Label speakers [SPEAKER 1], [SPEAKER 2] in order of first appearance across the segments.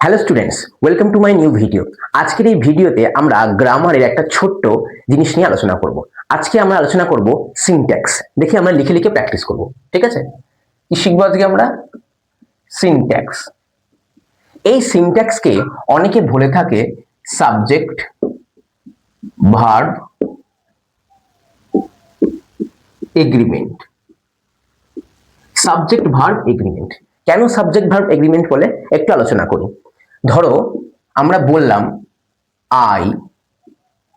[SPEAKER 1] Hello students, welcome to my new video. আজকের এই ভিডিওতে আমরা গ্রামারের একটা ছোট্ট জিনিস নিয়ে আলোচনা করব। আজকে আমরা আলোচনা করব সিনট্যাক্স। দেখি আমরা লিখে লিখে প্র্যাকটিস করব, ঠিক আছে? কি শিখবো আজকে আমরা? সিনট্যাক্স। এই সিনট্যাক্সকে অনেকে বলে থাকে subject, verb, agreement. Subject, verb, agreement. কেন সাবজেক্ট, ভার্ব, এগ্রিমেন্ট বলে একটু আলোচনা করি। ধরো আমরা বললাম আই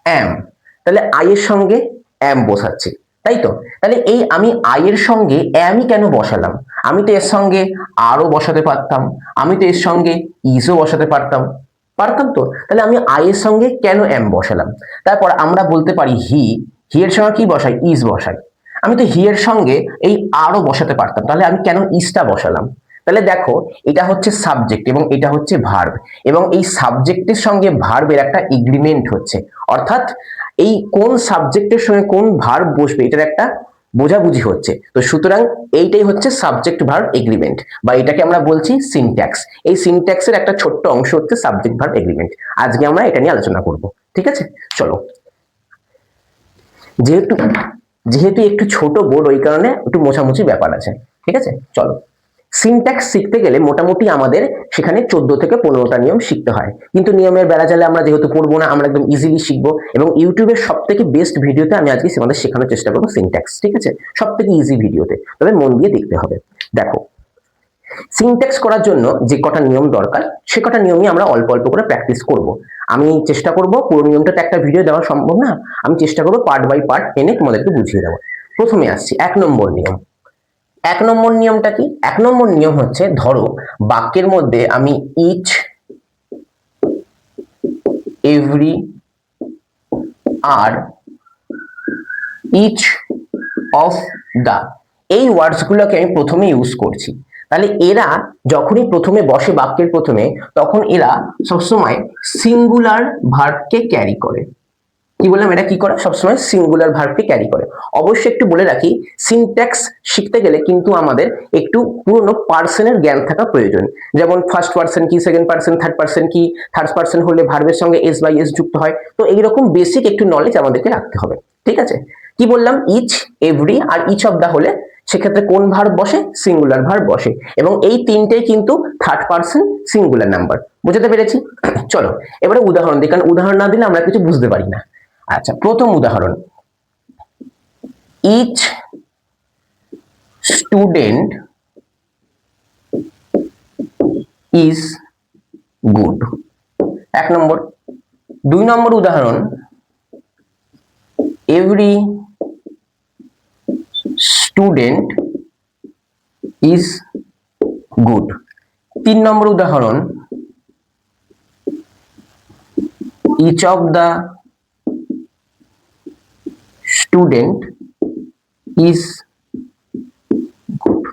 [SPEAKER 1] অ্যাম, তাহলে আই এর সঙ্গে অ্যাম বসাচ্ছি, তাই তো? তাহলে এই আমি আই এর সঙ্গে অ্যামই কেন বসালাম? আমি তো এর সঙ্গে আরও বসাতে পারতাম, আমি তো এর সঙ্গে ইজও বসাতে পারতাম, পারতাম তো? তাহলে আমি আই এর সঙ্গে কেন অ্যাম বসালাম? তারপর আমরা বলতে পারি হি, হি এর সঙ্গে কি বসাই? ইজ বসাই। আমি তো হি এর সঙ্গে এই আরও বসাতে পারতাম, তাহলে আমি কেন ইজটা বসালাম? তাহলে দেখো, এটা হচ্ছে সাবজেক্ট এবং এটা হচ্ছে ভার্ব, এবং এই সাবজেক্টের সঙ্গে ভার্বের একটা এগ্রিমেন্ট হচ্ছে, অর্থাৎ এই কোন সাবজেক্টের সঙ্গে কোন ভার্ব বসবে এটার একটা বোঝাবুঝি হচ্ছে। তো সুতরাং এইটাই হচ্ছে সাবজেক্ট ভার্ব এগ্রিমেন্ট, বা এটাকে আমরা বলছি সিনট্যাক্স। এই সিনট্যাক্সের একটা ছোট্ট অংশ হচ্ছে সাবজেক্ট ভার্ব এগ্রিমেন্ট। আজকে আমরা এটা নিয়ে আলোচনা করব, ঠিক আছে? চলো, যেহেতু যেহেতু একটু ছোট বোর্ড, ওই কারণে একটু মোছামুছি ব্যাপার আছে, ঠিক আছে? চলো, সিনট্যাক্স শিখতে গেলে মোটামুটি আমাদের সেখানে 14 থেকে 15টা নিয়ম শিখতে হয়, কিন্তু নিয়মের বেড়াজালে আমরা যেহেতু পড়বো না, আমরা একদম ইজিলি শিখবো। এবং ইউটিউবের সব থেকে বেস্ট ভিডিওতে আমি আজকে আমাদের শেখানোর চেষ্টা করবো সিনট্যাক্স, ঠিক আছে? সব থেকে ইজি ভিডিওতে, তবে মন দিয়ে দেখতে হবে। দেখো, সিনট্যাক্স করার জন্য যে কটা নিয়ম দরকার, সে কটা নিয়মই আমরা অল্প অল্প করে প্র্যাকটিস করব। আমি চেষ্টা করব, পুরো নিয়মটাতে একটা ভিডিও দেওয়া সম্ভব না, আমি চেষ্টা করবো পার্ট বাই পার্ট এনে তোমাদেরকে বুঝিয়ে দেবো। প্রথমে আসছি 1 নম্বর নিয়ম। 1 নম্বর নিয়মটা কি? 1 নম্বর নিয়ম হচ্ছে, ধরো বাক্যের মধ্যে আমি ইচ, এভরি, আর, ইচ অফ দা, এই ওয়ার্ডস গুলোকে আমি প্রথমে ইউজ করছি। তাহলে এরা যখনই প্রথমে বসে বাক্যের প্রথমে, তখন এরা সবসময় সিঙ্গুলার ভার্বকে ক্যারি করে। কি বললাম? এটা কি করে? সবসময় সিঙ্গুলার ভার্বকে ক্যারি করে। অবশ্যই একটু বলে রাখি, সিনট্যাক্স শিখতে গেলে কিন্তু আমাদের একটু পুরনো পার্সনের জ্ঞান থাকা প্রয়োজন। যেমন ফার্স্ট পার্সন কি, সেকেন্ড পার্সন, থার্ড পার্সন কি, থার্ড পার্সন হলে ভার্বের সঙ্গে এস বাই এস যুক্ত হয়। তো এইরকম বেসিক একটু নলেজ আমাদেরকে রাখতে হবে, ঠিক আছে? কি বললাম? ইচ, এভরি আর ইচ অফ দা হলে সেক্ষেত্রে কোন ভার্ব বসে? সিঙ্গুলার ভার্ব বসে, এবং এই তিনটেই কিন্তু থার্ড পার্সন সিঙ্গুলার নাম্বার। বুঝতে পেরেছি? চলো এবারে উদাহরণ দিই, কারণ উদাহরণ না দিলে আমরা কিছু বুঝতে পারি না। আচ্ছা, প্রথম উদাহরণ, ইচ স্টুডেন্ট ইজ গুড। 1 নম্বর। 2 নম্বর উদাহরণ, এভরি স্টুডেন্ট ইজ গুড। 3 নম্বর উদাহরণ, each of the student is good.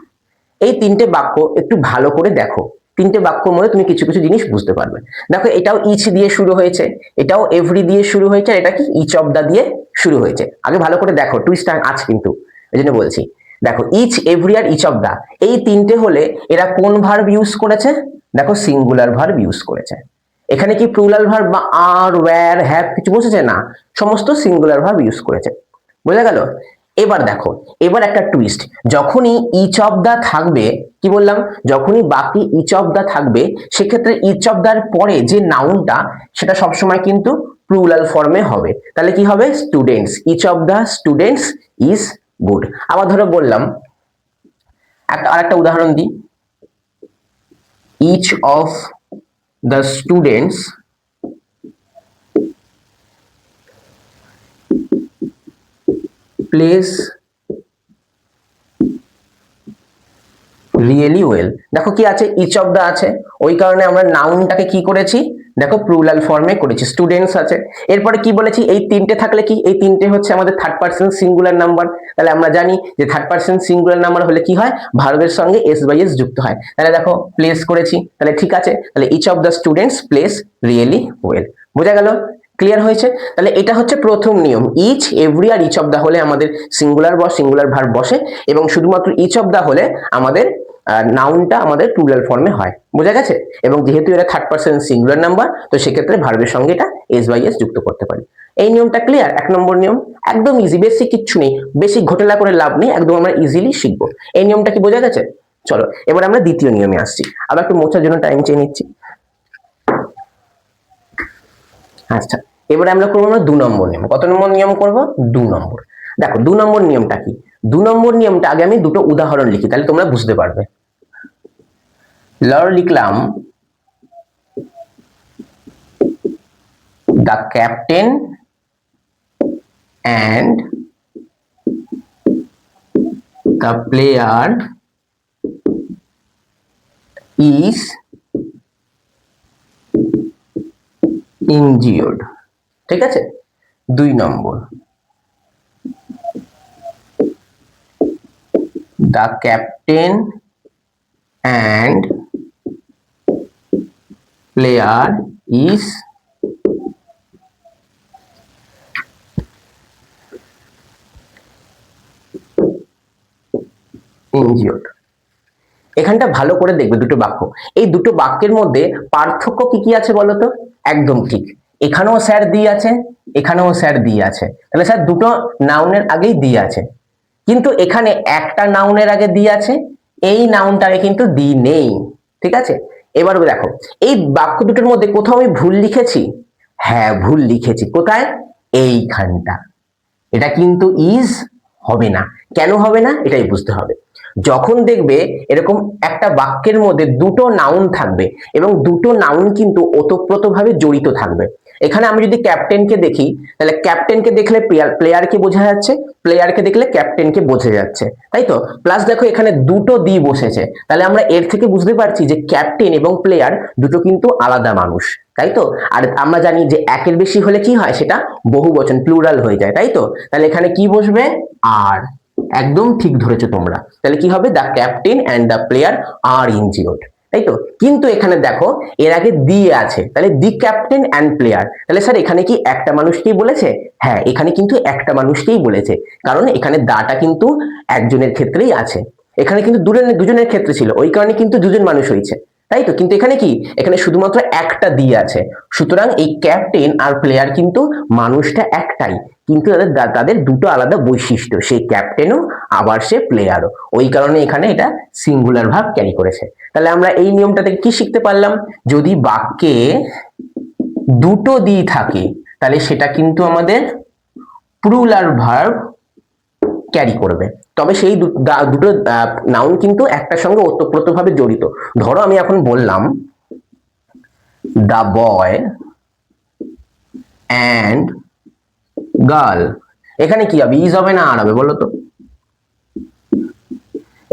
[SPEAKER 1] এই তিনটে বাক্য একটু ভালো করে দেখো, তিনটে বাক্যর মধ্যে তুমি কিছু কিছু জিনিস বুঝতে পারবে। দেখো, এটাও ইচ দিয়ে শুরু হয়েছে, এটাও এভরি দিয়ে শুরু হয়েছে, আর এটা কি ইচ অফ দা দিয়ে শুরু হয়েছে। আগে ভালো করে দেখো, টুইস্ট আছে কিন্তু, এই জন্য বলছি। দেখো, ইচ, এভরি আর ইচ অফ দা, এই তিনটে হলে এরা কোন ভার্ব ইউজ করেছে? দেখো, সিঙ্গুলার ভার্ব ইউজ করেছে। এখানে কি প্লুরাল ভার্ব বা আর, ওয়্যার, হ্যাভ কিছু বসেছে? না, সমস্ত সিঙ্গুলার ভার্ব ইউজ করেছে। বোঝা গেল? এবার দেখো, এবার একটা টুইস্ট, যখনই ইচ অফ দা থাকবে, কি বললাম? যখনই বাকি ইচ অফ দা থাকবে, সেক্ষেত্রে ইচ অফ দার পরে যে নাউনটা, সেটা সবসময় কিন্তু প্লুরাল ফর্মে হবে। তাহলে কি হবে? Students, each of the students is good. আবার ধরো বললাম, আরেকটা উদাহরণ দিই, each of the students plays really well। দেখো কি আছে? ইচ অফ দা আছে, ওই কারণে আমরা নাউনটাকে কি করেছি? দেখো, প্লুরাল ফর্মে করেছি, স্টুডেন্টস আছে। এরপরে কি বলেছি? এই তিনটে থাকলে কি? এই তিনটে হচ্ছে আমাদের থার্ড পার্সন সিঙ্গুলার নাম্বার। তাহলে আমরা জানি যে থার্ড পার্সন সিঙ্গুলার নাম্বার হলে কি হয়? ভার্বের সঙ্গে এস বাই এস যুক্ত হয়। তাহলে দেখো, প্লেস করেছি, তাহলে ঠিক আছে। তাহলে each of the students plays really well. বোঝা গেল? ক্লিয়ার হয়েছে? তাহলে এটা হচ্ছে প্রথম নিয়ম, ইচ, এভরি আর ইচ অফ দা হলে আমাদের সিঙ্গুলার ভার্ব বসে, এবং শুধুমাত্র ইচ অফ দা হলে আমাদের নাউনটা আমাদের প্লুরাল ফর্মে হয়, বোঝা গেছে? এবং যেহেতু এটা থার্ড পারসন সিঙ্গুলার নাম্বার, তো সেক্ষেত্রে ভার্বের সঙ্গে এটা এস বাই এস যুক্ত করতে পারি। এই নিয়মটা ক্লিয়ার? 1 নম্বর নিয়ম একদম ইজি, বেশি কিচ্ছু নেই, বেশি ঘোটালা করে লাভ নেই, একদম আমরা ইজিলি শিখবো। এই নিয়মটা কি বোঝা গেছে? চলো এবার আমরা দ্বিতীয় নিয়মে আসছি। আবার একটু মোছার জন্য টাইম চেয়ে নিচ্ছি। আচ্ছা, এবারে আমরা করবো 2 নম্বর নিয়ম। কত নম্বর নিয়ম করব? 2 নম্বর। দেখো 2 নম্বর নিয়মটা কি? 2 নম্বর নিয়মটা আগে আমি দুটো উদাহরণ লিখি, তাহলে তোমরা বুঝতে পারবে। লিখলাম the captain and the player is injured, ঠিক আছে? 2 নম্বর, the captain and player is injured। এখানটা ভালো করে দেখবে দুটো বাক্য, এই দুটো বাক্যের মধ্যে পার্থক্য কি কি আছে বলতো? একদম ঠিক, এখানেও স্যার দিয়ে আছে, এখানেও স্যার দিয়ে আছে, তাহলে স্যার দুটো নাউনের আগেই দিয়ে আছে, কিন্তু এখানে একটা নাউনের আগে দিয়ে আছে, এই নাউনটাকে কিন্তু দি নেই, ঠিক আছে? এবার দেখো এই বাক্য দুটোর মধ্যে কোথাও আমি ভুল লিখেছি? হ্যাঁ ভুল লিখেছি, কোথায়? এইখানটা। এটা কিন্তু ইজ হবে না। কেন হবে না এটাই বুঝতে হবে। যখন দেখবে এরকম একটা বাক্যের মধ্যে দুটো নাউন থাকবে এবং দুটো নাউন কিন্তু ওতপ্রোতভাবে জড়িত থাকবে, এখানে আমি যদি ক্যাপ্টেনকে দেখি তাহলে ক্যাপ্টেনকে দেখলে প্লেয়ারকে বোঝা যাচ্ছে, প্লেয়ারকে দেখলে ক্যাপ্টেনকে বোঝা যাচ্ছে, তাই তো? প্লাস দেখো এখানে দুটো দি বসেছে, তাহলে আমরা এর থেকে বুঝতে পারছি যে ক্যাপ্টেন এবং প্লেয়ার দুটো কিন্তু আলাদা মানুষ, তাই তো? আর আমরা জানি যে একের বেশি হলে কি হয়, সেটা বহুবচন প্লুরাল হয়ে যায়, তাই তো? তাহলে এখানে কি বসবে? আর। একদম ঠিক ধরেছো তোমরা। তাহলে কি হবে? The captain and the player are injured, তাই তো? কিন্তু এখানে দেখো এর আগে দিয়ে আছে, তাহলে দি ক্যাপ্টেন অ্যান্ড প্লেয়ার, তাহলে স্যার এখানে কি একটা মানুষকেই বলেছে? হ্যাঁ এখানে কিন্তু একটা মানুষকেই বলেছে, কারণ এখানে দাটা কিন্তু একজনের ক্ষেত্রেই আছে, এখানে কিন্তু দুজনের ক্ষেত্রে ছিল, ওই কারণে কিন্তু দুজন মানুষ হয়েছে, তাই তো? কিন্তু এখানে কি? এখানে শুধুমাত্র একটা দিয়ে আছে, সুতরাং এই ক্যাপ্টেন আর প্লেয়ার কিন্তু মানুষটা একটাই, কিন্তু তাদের দুটো আলাদা বৈশিষ্ট্য, সেই ক্যাপ্টেনও আবার সে প্লেয়ারও, ওই কারণে এখানে এটা সিঙ্গুলার ভার্ব ক্যারি করেছে। তাহলে আমরা এই নিয়মটা থেকে কি শিখতে পারলাম? যদি বাক্যে দুটো দি থাকে তাহলে সেটা কিন্তু আমাদের প্লুরাল ভার্ব ক্যারি করবে, তবে সেই দুটো নাউন কিন্তু একটার সঙ্গে ওতপ্রোতভাবে জড়িত। ধরো আমি এখন বললাম দ্য বয় অ্যান্ড গার্ল, এখানে কি হবে? ইজ হবে না আর হবে? বলো তো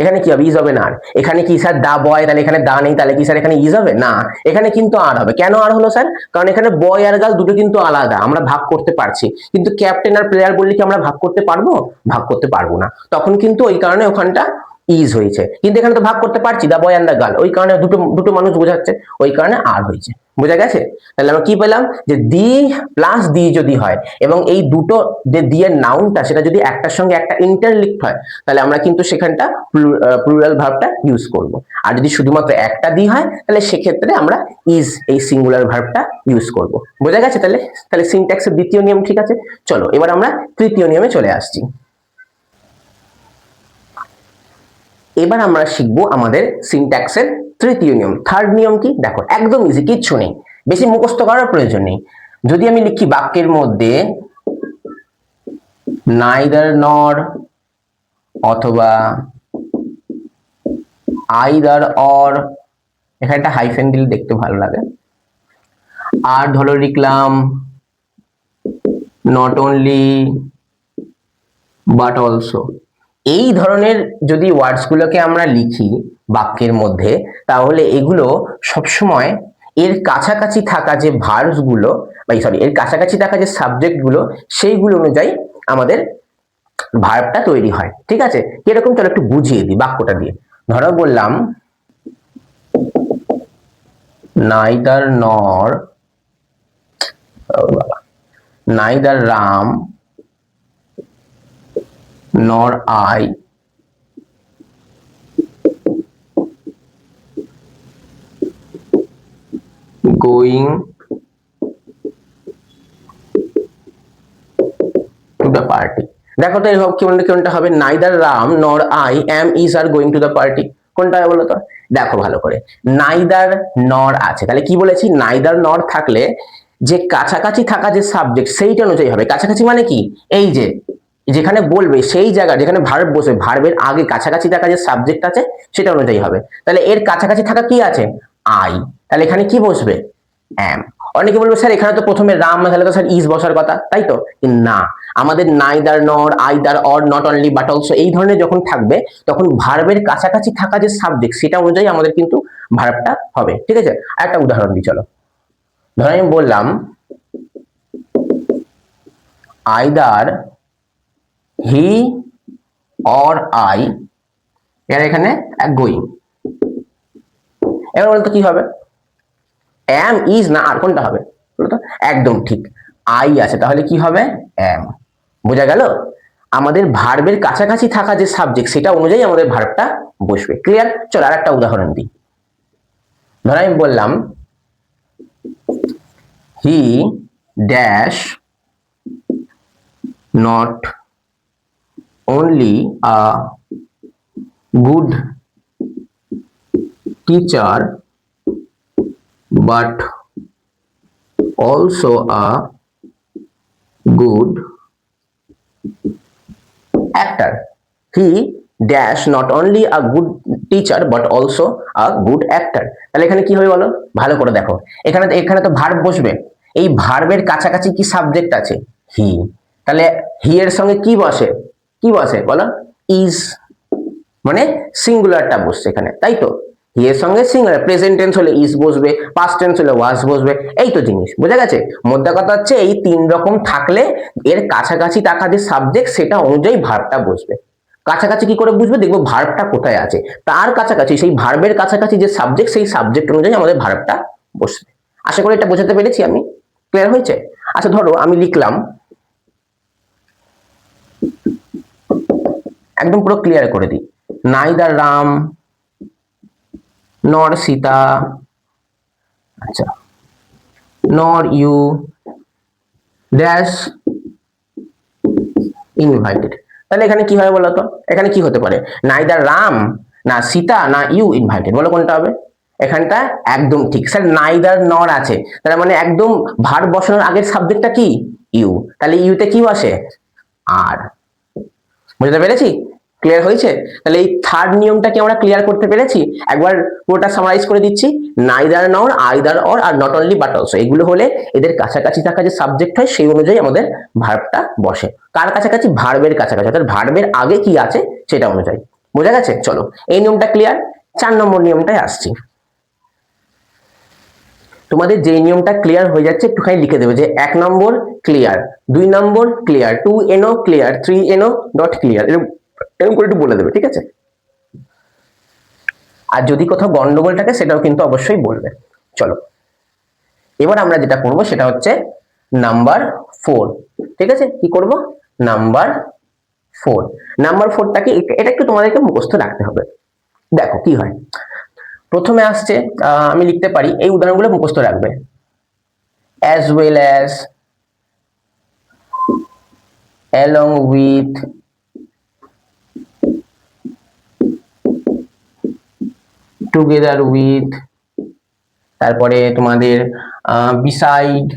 [SPEAKER 1] এখানে কি হবে? ইজ হবে না আর? এখানে কি স্যার দা বয়, তাহলে এখানে দা নেই, তাহলে কি স্যার এখানে ইজ হবে না? এখানে কিন্তু আর হবে। কেন আর হলো স্যার? কারণ এখানে বয় আর গার্ল দুটো কিন্তু আলাদা, আমরা ভাগ করতে পারছি, কিন্তু ক্যাপ্টেন আর প্লেয়ার বললে কি আমরা ভাগ করতে পারবো? ভাগ করতে পারবো না, তখন কিন্তু ওই কারণে ওখানটা ইজ হয়েছে, কিন্তু এখানে তো ভাগ করতে পারছি, দা বয় অ্যান্ড দা গার্ল, ওই কারণে দুটো দুটো মানুষ বোঝাচ্ছে, ওই কারণে আর হয়েছে, বোঝা গেছে? তাহলে আমরা কি পেলাম? যে দি প্লাস দি যদি হয় এবং এই দুটো যে দি এর নাউনটা সেটা যদি একটার সঙ্গে একটা ইন্টারলিঙ্কড হয়, তাহলে আমরা কিন্তু সেখানটা প্লুরাল ভার্বটা ইউজ করব। আর যদি শুধুমাত্র একটা দি হয় তাহলে সেক্ষেত্রে আমরা ইজ এই সিঙ্গুলার ভার্বটা ইউজ করব, বোঝা গেছে? তাহলে তাহলে সিনট্যাক্সের দ্বিতীয় নিয়ম ঠিক আছে। চলো এবার আমরা তৃতীয় নিয়মে চলে আসছি। এবার আমরা শিখবো আমাদের সিনট্যাক্সের তৃতীয় নিয়ম। থার্ড নিয়ম কি? দেখো একদম ইজি, কিচ্ছু নেই, বেশি মুখস্থ করার প্রয়োজন নেই। যদি আমি লিখি বাক্যের মধ্যে নাইদার নর অথবা আইদার অর, এখানে একটা হাইফেন দিলে দেখতে ভালো লাগে, আর ধরো লিখলাম নট অনলি বাট অলসো, এই ধরনের যদি ওয়ার্ডস গুলোকে আমরা লিখি বাক্যের মধ্যে, তাহলে এগুলো সবসময় এর কাছাকাছি থাকা যে ভার্বস গুলো, এর কাছাকাছি থাকা যে সাবজেক্ট গুলো, সেইগুলো অনুযায়ী আমাদের ভার্বটা তৈরি হয়, ঠিক আছে? কিরকম? চলো একটু বুঝিয়ে দিই বাক্যটা দিয়ে। ধরো বললাম নাইদার নর, neither Ram nor I going to the party। দেখো তো এরকম কোনটা হবে, নাইদার রাম নর I am is R going to the party, কোনটা হবে বলো তো? দেখো ভালো করে, নাইদার নর আছে, তাহলে কি বলেছি, নাইদার নর থাকলে যে কাছাকাছি থাকা যে সাবজেক্ট সেইটা অনুযায়ী হবে। কাছাকাছি মানে কি, এই যে যেখানে বলবে সেই জায়গা যেখানে ভার্ব বসে ভার্বের আগে কাছাকাছি থাকা যে সাবজেক্ট আছে সেটা অনুযায়ী হবে। তাহলে এর কাছাকাছি থাকা কি আছে, আই, তাহলে এখানে কি বসবে, এম। অনেকে বলবে স্যার এখানে তো প্রথমে রাম, তাহলে তো স্যার ইজ বসার কথা, তাই তো? না, আমাদের নাইদার নর either or not only but also এই ধরনের যখন থাকবে তখন ভার্বের কাছাকাছি থাকা যে সাবজেক্ট সেটা অনুযায়ী আমাদের কিন্তু ভার্বটা হবে। ঠিক আছে, আরেকটা উদাহরণ দিই চলো। ধরো আমি বললাম আইদার হি অর আই, এখানে গোয়িং, এবার বলতো কি হবে, এম ইজ না আর কোনটা হবে বলতো? একদম ঠিক, আই আছে, তাহলে কি হবে, এম। বোঝা গেল? আমাদের ভার্বের কাছাকাছি থাকা যে সাবজেক্ট সেটা অনুযায়ী আমাদের ভার্বটা বসবে। ক্লিয়ার? চলো আর একটা উদাহরণ দিই। ধর আমি বললাম he dash not only a good teacher but also a good actor। He dash not only a good teacher but also a good actor। তাহলে এখানে কি হবে বলো, ভালো করে দেখো, এখানে তো ভার্ব বসবে, এই ভার্বের কাছাকাছি কি সাবজেক্ট আছে, হি, তাহলে হি এর সঙ্গে কি বসে, কি বসে বলো, ইজ, মানে সিঙ্গুলারটা বসছে এখানে, তাই তো? হি এর সঙ্গে সিঙ্গুলার, প্রেজেন্ট টেন্স হলে ইজ বসবে, পাস্ট টেন্স হলে ওয়াজ বসবে, এই তো জিনিস। বোঝা গেছে? মোদ্দা কথা হচ্ছে এই তিন রকম থাকলে এর কাছাকাছি থাকা যে সাবজেক্ট সেটা অনুযায়ী ভার্বটা বসবে। কাছাকাছি কি করে বুঝবে, দেখবো ভার্বটা কোথায় আছে, তার কাছাকাছি সেই ভার্বের কাছাকাছি যে সাবজেক্ট সেই সাবজেক্ট অনুযায়ী আমাদের ভার্বটা বসবে। আশা করি এটা বোঝাতে পেরেছি আমি, ক্লিয়ার হয়েছে? আচ্ছা ধরো আমি লিখলাম, একদম পুরো ক্লিয়ার করে দিই, নাইদার রাম নর সীতা, আচ্ছা, নর ইউ ড্যাশ ইনভাইটেড। তাহলে এখানে কি হবে বলতো, এখানে কি হতে পারে, নাইদার রাম না সীতা না ইউ ইনভাইটেড, বলো কোনটা হবে? এখানটা একদম ঠিক স্যার, নাইদার নর আছে, তার মানে একদম ভার্ব বসানোর আগের সাবজেক্টটা কি, ইউ, তাহলে ইউতে কি বসে, আর। বুঝতে পেরেছি? ক্লিয়ার হয়েছে? তাহলে এই থার্ড নিয়মটা কি আমরা ক্লিয়ার করতে পেরেছি? একবার পুরোটা সামারাইজ করে দিচ্ছি, নাইদার নর either or are not only but also এগুলো হলে এদের কাছাকাছি থাকা যে সাবজেক্ট হয় সেই অনুযায়ী আমাদের ভার্বটা বসে। কার কাছাকাছি, ভার্বের কাছাকাছি, অর্থাৎ ভার্বের আগে কি আছে সেটা অনুযায়ী। বোঝা গেছে? চলো এই নিয়মটা ক্লিয়ার। 4 নম্বর নিয়মটায় আসছি। তোমাদের যে নিয়মটা ক্লিয়ার হয়ে যাচ্ছে একটুখানি লিখে দেবে যে 1 নম্বর ক্লিয়ার, 2 নম্বর clear, 2NO clear, 3NO not clear, এরকম করে একটু বলে দেবে, ঠিক আছে? আর যদি কোথাও গন্ডগোল থাকে সেটাও কিন্তু অবশ্যই বলবে। চলো এবার আমরা যেটা করব সেটা হচ্ছে নাম্বার 4। ঠিক আছে, কি করব, নাম্বার 4। নাম্বার 4টাকে এটা একটু তোমাদেরকে মুখস্থ রাখতে হবে। দেখো কি হয়, প্রথমে আসছে আমি লিখতে পারি, এই উদাহরণগুলো মুখস্থ রাখবে, as well as, along with, together with, তারপরে তোমাদের beside,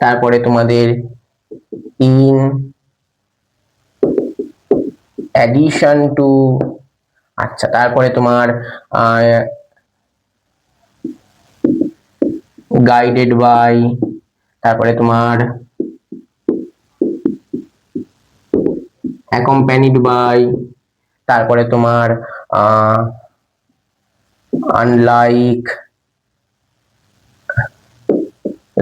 [SPEAKER 1] তারপরে তোমাদের in addition to, আচ্ছা তারপরে তোমার guided by, তারপরে তোমার accompanied by, তারপরে তোমার unlike,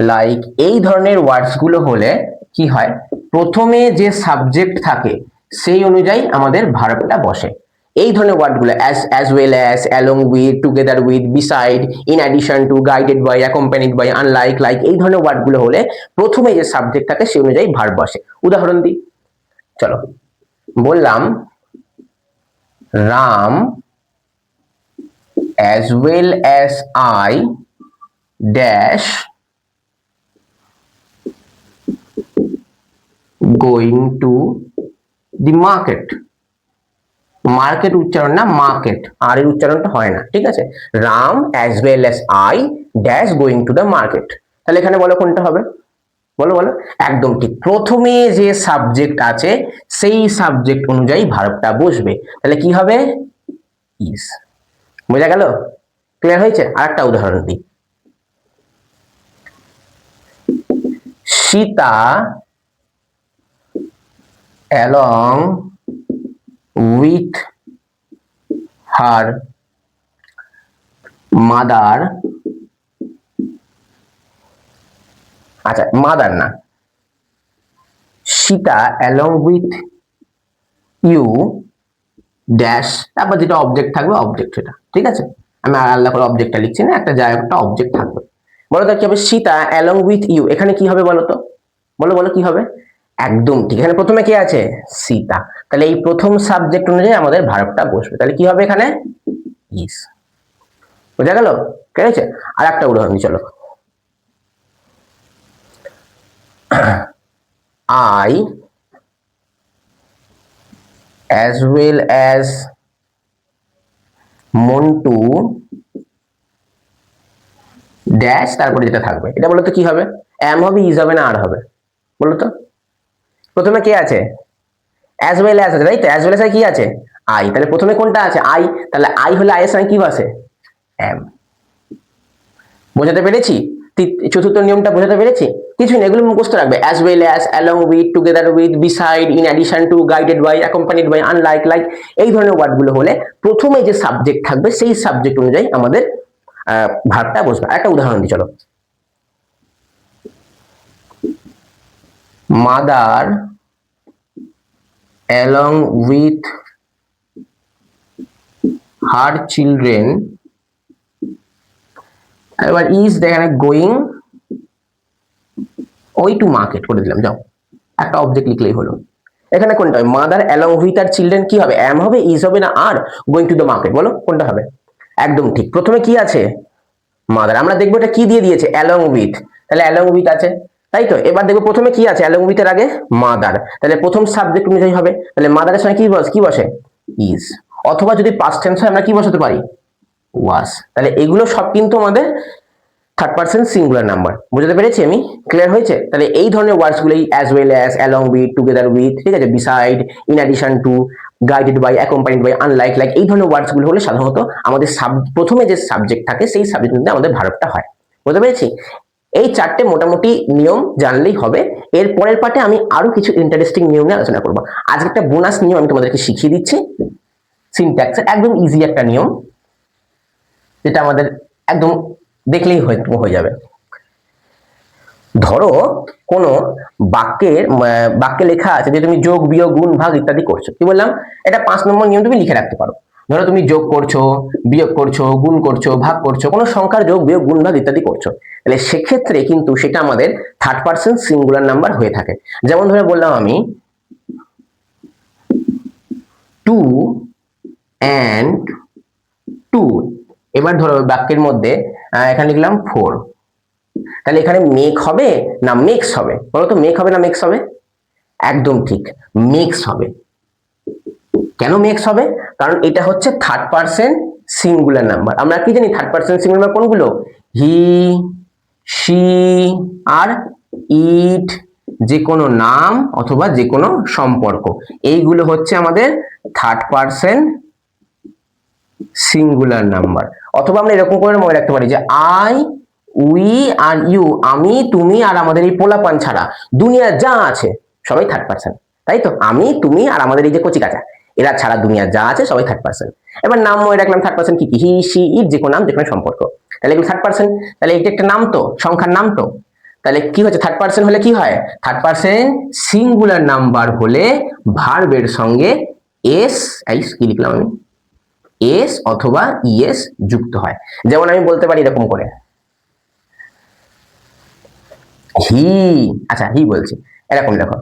[SPEAKER 1] লাইক, এই ধরনের ওয়ার্ডস গুলো হলে কি হয়, প্রথমে যে সাবজেক্ট থাকে সেই অনুযায়ী আমাদের ভার্বটা বসে। এই ধরনের ওয়ার্ডগুলো as well as, along with, together with, beside, in addition to, guided by, accompanied by, unlike, like এই ধরনের ওয়ার্ডগুলো হলে প্রথমে যে সাবজেক্ট থাকে সেই অনুযায়ী ভার্ব বসে। উদাহরণ দিই, চলো বললাম Ram as well as I dash going to the market. Market উচ্চারণ না, মার্কেট, আর এর উচ্চারণটা হয় না, ঠিক আছে। Ram as well as I dash going to the market. তাহলে এখানে বলো কোনটা হবে, বলো বলো। একদম ঠিক, প্রথমে যে সাবজেক্ট আছে সেই সাবজেক্ট অনুযায়ী ভার্বটা বসবে। তাহলে কি হবে, ইজ। বোঝা গেল? ক্লিয়ার হয়েছে? আরেকটা উদাহরণ দিই। Sita along with her mother, আচ্ছা মাদার না, Sita along with you dash, তারপর যেটা অবজেক্ট থাকবে অবজেক্ট সেটা, ঠিক আছে। আমি আলাদা করে অবজেক্টটা লিখছি না, একটা জায়গায় একটা অবজেক্ট থাকবে। বলো তো কি হবে, সীতা along with you, এখানে কি হবে বলো তো, বলো বলো কি হবে। একদম ঠিক, এখানে প্রথমে কি আছে, সীতা। তাহলে এই প্রথম সাবজেক্ট অনুযায়ী আমাদের ভার্বটা বসবে। তাহলে কি হবে এখানে, ইজ। বোঝা গেল? ঠিক আছে। আর একটা উদাহরণ দিই, চলো। I as well as Montu dash, তারপরে যেটা থাকবে এটা বলো তো কি হবে, এম হবে, ইজ হবে না আর হবে, বলো তো। প্রথমে কে আছে, অ্যাজ ওয়েল অ্যাজ আছে, তাই তো। অ্যাজ ওয়েল অ্যাজ কি আছে, আই। তাহলে প্রথমে কোনটা আছে, আই। তাহলে আই হলে আই এর সঙ্গে কি বসে, এম। বোঝাতে পেরেছি? চতুর্থ নিয়মটা বোঝাতে পেরেছি? কিছুই না, এগুলো মুখস্থ রাখবে। As well as, along with, together with, beside, in addition to, guided by, accompanied by, unlike, like, এই ধরনের ওয়ার্ডগুলো হলে প্রথমে যে সাবজেক্ট থাকবে সেই সাবজেক্ট অনুযায়ী আমাদের ভার্বটা বসবে। একটা উদাহরণ দিই, চলো। Mother along with her children, এবার ইজ এখানে গোয়িং ওই টু মার্কেট করে দিলাম, যাও। একটা অবজেক্ট লিখলেই হলো। এখানে কোনটা হবে, মাদার অ্যালং উইথ আর চিলড্রেন কি হবে, এম হবে, ইজ হবে না are, going to the market, বলো কোনটা হবে। একদম ঠিক, প্রথমে কি আছে, মাদার। আমরা দেখবো এটা কি দিয়ে দিয়েছে, অ্যালং উইথ, তাহলে অ্যালং উইথ আছে, তাই তো। এবার দেখবো প্রথমে কি আছে, অ্যালং উইথ এর আগে মাদার, তাহলে প্রথম সাবজেক্ট অনুযায়ী হবে। তাহলে মাদারের সঙ্গে কি বসে, ইজ। অথবা যদি পাস্ট টেন্স হয় আমরা কি বসাতে পারি, ওয়াজ। তাহলে এগুলো সব কিন্তু আমাদের থার্ড পারসন সিঙ্গুলার নাম্বার। বুঝতে পেরেছি আমি? ক্লিয়ার হয়েছে? তাহলে এই ধরনের ওয়ার্ডস গুলোই as well as, along with, together with, ঠিক আছে, beside, in addition to, guided by, accompanied by, unlike, like, এই ধরনের ওয়ার্ডস গুলো হলে সাধারণত আমাদের প্রথমে যে সাবজেক্ট থাকে সেই সাবজেক্ট মধ্যে আমাদের ভার্বটা হয়। বুঝতে পেরেছি? এই চারটে মোটামুটি নিয়ম জানলেই হবে। এর পরের পার্টে আমি আরো কিছু ইন্টারেস্টিং নিয়ম নিয়ে আলোচনা করবো। আজকে একটা বোনাস নিয়ম আমি তোমাদেরকে শিখিয়ে দিচ্ছি, সিনট্যাক্সের একদম ইজি একটা নিয়ম, যেটা আমাদের একদম দেখলেই হয়ে যাবে। ধরো কোনো বাক্যে লেখা আছে যে তুমি যোগ, বিয়োগ, গুণ, ভাগ ইত্যাদি করছো। কি বললাম, এটা 5 নম্বর নিয়ম, তুমি লিখে রাখতে পারো। ধরো তুমি যোগ করছো, বিয়োগ করছো, গুণ করছো, ভাগ করছো, কোনো সংখ্যার যোগ, বিয়োগ, গুণ, ভাগ ইত্যাদি করছো। তাহলে সেক্ষেত্রে কিন্তু সেটা আমাদের থার্ড পারসন সিঙ্গুলার নাম্বার হয়ে থাকে। যেমন ধরে বললাম আমি 2 and 2, এবার ধরো বাক্যের মধ্যে এখানে লিখলাম 4, তাহলে এখানে মেক হবে না মিক্স হবে, বলো তো মেক হবে না মিক্স হবে। একদম ঠিক, মিক্স হবে। কেন মিক্স হবে, কারণ এটা হচ্ছে থার্ড পারসন সিঙ্গুলার নাম্বার। আমরা কি জানি থার্ড পারসন সিঙ্গুলার নাম্বার কোনগুলো, হি, শি আর ইট, যে কোনো নাম অথবা যে কোনো সম্পর্ক, এইগুলো হচ্ছে আমাদের থার্ড পারসন সিঙ্গুলার নাম্বার। অথবা আমরা এরকম করে মনে রাখতে পারি যে আই, উই আর ইউ, আমি, তুমি আর আমাদের এই পোলাপান ছাড়া দুনিয়া যা আছে সবাই থার্ড পারসন, তাই তো। আমি, তুমি আর আমাদের এই যে কচি কাঁচা, এরা ছাড়া দুনিয়া যা আছে সবাই থার্ড পারসন। এবার নাম মনে রাখলাম, থার্ড পারসন কি কি, হি, শি, ইট, যে কোনো নাম, যে কোনো সম্পর্ক, তাহলে এগুলো থার্ড পারসন। তাহলে এটা একটা নাম তো, সংখ্যার নাম তো, তাহলে কি হচ্ছে, থার্ড পারসন হলে কি হয়, থার্ড পারসন সিঙ্গুলার নাম্বার হলে ভার্বের সঙ্গে এস, কি লিখলাম আমি, এস অথবা ইএস যুক্ত হয়। যেমন আমি বলতে পারি এরকম করে, হি, আচ্ছা হি বলছি, এরকম দেখো,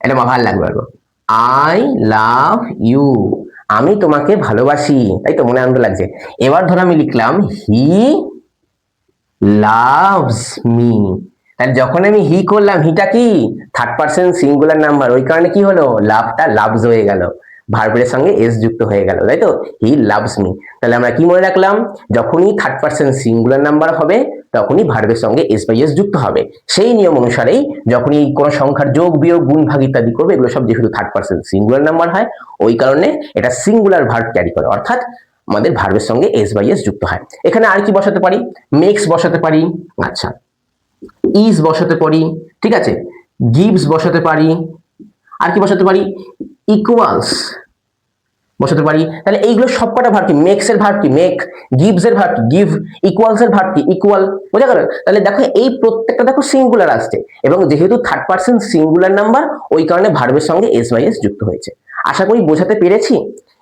[SPEAKER 1] এটা ভালো লাগবে, আই লাভ ইউ, আমি তোমাকে ভালোবাসি, তাই তো, মনে আনন্দ লাগছে। এবার ধরো আমি লিখলাম হি লাভস মি। তাহলে যখন আমি হি করলাম, হিটা কি থার্ড পার্সন সিঙ্গুলার নাম্বার, ওই কারণে কি হলো, লাভটা লাভস হয়ে গেল, ভার্বের সঙ্গে এস যুক্ত হয়ে গেল, তাই তো, হি লাভস মি। তাহলে আমরা কি মনে রাখলাম, যখনই থার্ড পার্সন সিঙ্গুলার নাম্বার হবে তখনই ভার্বের সঙ্গে এস বাই এস যুক্ত হবে। সেই নিয়ম অনুসারেই যখনই কোনো সংখ্যার যোগ বিয়োগ গুণ ভাগ ইত্যাদি করবে, এগুলো সব যেহেতু থার্ড পার্সন সিঙ্গুলার নাম্বার হয়, ওই কারণে এটা সিঙ্গুলার ভার্ব ক্যারি করে, অর্থাৎ আমাদের ভার্বের সঙ্গে এস বাই এস যুক্ত হয়। এখানে আর কি বসাতে পারি, মেক্স বসাতে পারি, আচ্ছা ইজ বসাতে পারি, ঠিক আছে, গিভস বসাতে পারি, আর কি বসাতে পারি, ইকুয়ালস বসাতে পারি। তাহলে এইগুলো সবকটা ভার্ব কি, মেক্স এর ভার্ব কি মেক, গিভস এর ভার্ব কি গিভ, ইকুয়ালস এর ভার্ব কি ইকুয়াল, বোঝা গেল। তাহলে দেখো এই প্রত্যেকটা দেখো সিঙ্গুলার আসছে, এবং যেহেতু থার্ড পার্সন সিঙ্গুলার নাম্বার, ওই কারণে ভার্বের সঙ্গে এস বাই এস যুক্ত হয়েছে। আশা করি বোঝাতে পেরেছি।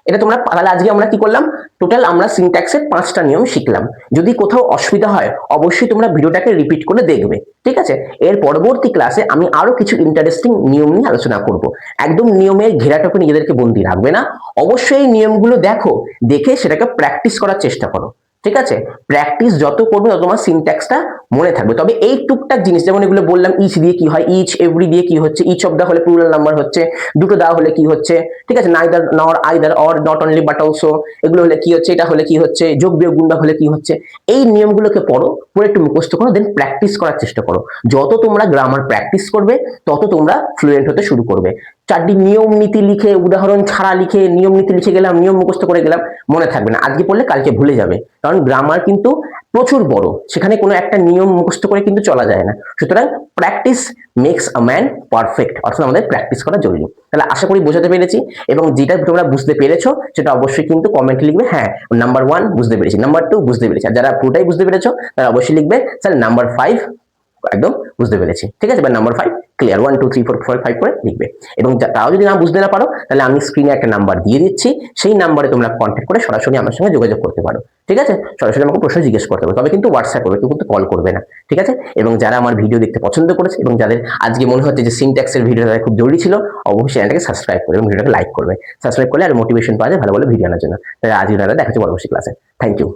[SPEAKER 1] এটা তোমরা, তাহলে আজকে আমরা কি করলাম, টোটাল আমরা সিনট্যাক্সের 5টা নিয়ম শিখলাম। যদি কোথাও অসুবিধা হয় অবশ্যই তোমরা ভিডিওটাকে রিপিট করে দেখবে, ঠিক আছে। এর পরবর্তী ক্লাসে আমি আরো কিছু ইন্টারেস্টিং নিয়ম নিয়ে আলোচনা করব। একদম নিয়মের ঘেরাটোপে নিজেদেরকে বন্দি রাখবে না, অবশ্যই এই নিয়মগুলো দেখো, দেখে সেটাকে প্র্যাকটিস করার চেষ্টা করো, ঠিক আছে। প্র্যাকটিস যত করবে তত তোমার সিনট্যাক্সটা মনে থাকবে। তবে এই টুকটাক জিনিস, যেমন এগুলো বললাম, ইচ দিয়ে কি হয়, ইচ এভরি দিয়ে কি হচ্ছে, ইচ অফ দা হলে প্লুরাল নাম্বার হচ্ছে, দুটো দা হলে কি হচ্ছে, ঠিক আছে, নাইদার নর either or not only but also, এগুলো হলে কি হচ্ছে, এটা হলে কি হচ্ছে, যোগ বিয়োগ গুণ ভাগ হলে কি হচ্ছে, এই নিয়মগুলোকে পড়ো, পড়ে একটু মুখস্থ করো, দেন প্র্যাকটিস করার চেষ্টা করো। যত তোমরা গ্রামার প্র্যাকটিস করবে তত তোমরা ফ্লুয়েন্ট হতে শুরু করবে। চারটি নিয়ম নীতি লিখে, উদাহরণ ছাড়া লিখে, নিয়ম নীতি লিখে গেলাম, নিয়ম মুখস্থ করে গেলাম, মনে থাকবে না। আজকে পড়লে কালকে ভুলে যাবে, কারণ গ্রামার কিন্তু প্রচুর বড়, সেখানে কোনো একটা নিয়ম মুখস্থ করে কিন্তু চলা যায় না। সুতরাং practice makes a man perfect, অর্থাৎ আমাদের প্র্যাকটিস করা জরুরি। তাহলে আশা করি বোঝাতে পেরেছি, এবং যেটা তোমরা বুঝতে পেরেছো সেটা অবশ্যই কিন্তু কমেন্টে লিখবে, হ্যাঁ নাম্বার 1 বুঝতে পেরেছি, নাম্বার 2 বুঝতে পেরেছি, আর যারা পুরোটাই বুঝতে পেরেছো তারা অবশ্যই লিখবে স্যার নাম্বার 5 একদম বুঝতে পেরেছি, ঠিক আছে। এবার নাম্বার 5 ক্লিয়ার, 1 2 3 4 5 করে লিখবে। এবং তাও যদি না বুঝতে না পারো, তাহলে আমি স্ক্রিনে একটা নাম্বার দিয়ে দিচ্ছি, সেই নাম্বারে তোমরা কন্ট্যাক্ট করে সরাসরি আমার সঙ্গে যোগাযোগ করতে পারো, ঠিক আছে। সরাসরি আমাকে প্রশ্ন জিজ্ঞেস করতে পারো, তবে কিন্তু হোয়াটসঅ্যাপ করবে, কিন্তু কল করবে না, ঠিক আছে। এবং যারা আমার ভিডিও দেখতে পছন্দ করেছে, এবং যাদের আজকে মনে হচ্ছে যে সিনট্যাক্সের ভিডিওটা খুব জরুরি ছিল, অবশ্যই চ্যানেলটাকে সাবস্ক্রাইব করবে এবং ভিডিওটাকে লাইক করবে। সাবস্ক্রাইব করলে আর মোটিভেশন পাওয়া যায় ভালো ভালো ভিডিও আনার জন্য। তাহলে আজকে দেখা হচ্ছে পরবর্তী ক্লাসে। Thank you.